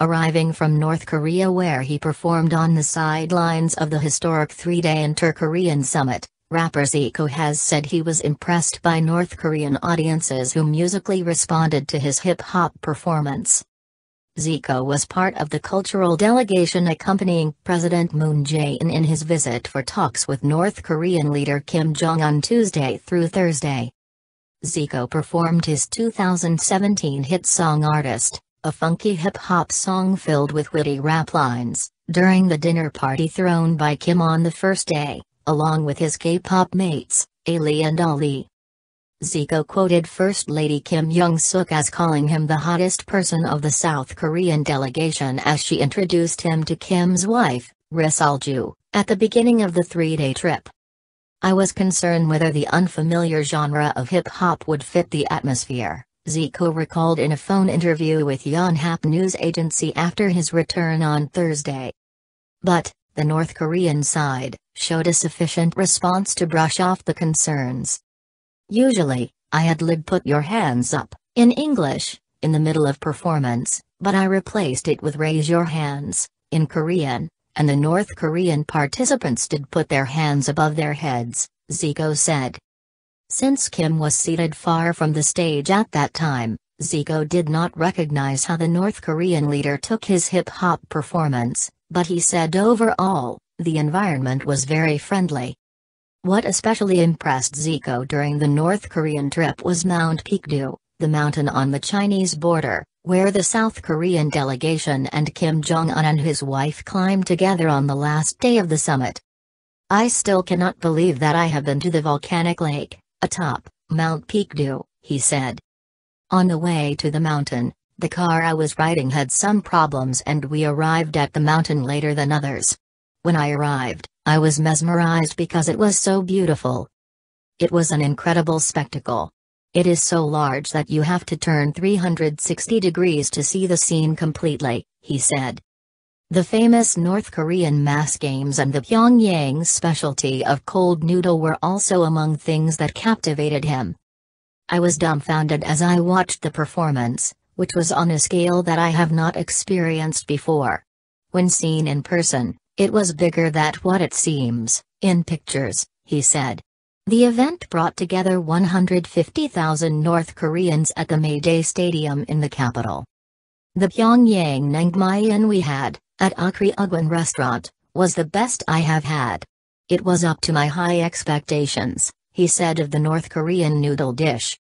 arriving from North Korea where he performed on the sidelines of the historic three-day Inter-Korean summit. Rapper Zico has said he was impressed by North Korean audiences who musically responded to his hip-hop performance. Zico was part of the cultural delegation accompanying President Moon Jae-in in his visit for talks with North Korean leader Kim Jong-un Tuesday through Thursday. Zico performed his 2017 hit song Artist, a funky hip-hop song filled with witty rap lines, during the dinner party thrown by Kim on the first day, along with his K-pop mates, Ali and Ali. Zico quoted First Lady Kim Jong-suk as calling him the hottest person of the South Korean delegation as she introduced him to Kim's wife, Ri Sol-ju, at the beginning of the three-day trip. "I was concerned whether the unfamiliar genre of hip-hop would fit the atmosphere," Zico recalled in a phone interview with Yonhap news agency after his return on Thursday. But, the North Korean side showed a sufficient response to brush off the concerns. "Usually, I had put your hands up, in English, in the middle of performance, but I replaced it with raise your hands, in Korean, and the North Korean participants did put their hands above their heads," Zico said. Since Kim was seated far from the stage at that time, Zico did not recognize how the North Korean leader took his hip-hop performance, but he said overall, the environment was very friendly. What especially impressed Zico during the North Korean trip was Mount Pikdu, the mountain on the Chinese border, where the South Korean delegation and Kim Jong-un and his wife climbed together on the last day of the summit. "I still cannot believe that I have been to the volcanic lake, atop Mount Pikdu," he said. "On the way to the mountain, the car I was riding had some problems and we arrived at the mountain later than others. When I arrived, I was mesmerized because it was so beautiful. It was an incredible spectacle. It is so large that you have to turn 360 degrees to see the scene completely," he said. The famous North Korean mass games and the Pyongyang's specialty of cold noodle were also among things that captivated him. "I was dumbfounded as I watched the performance, which was on a scale that I have not experienced before. When seen in person, it was bigger than what it seems in pictures," he said. The event brought together 150,000 North Koreans at the May Day Stadium in the capital. "The Pyongyang Naengmyeon we had, at Akri Ugwan restaurant, was the best I have had. It was up to my high expectations," he said of the North Korean noodle dish.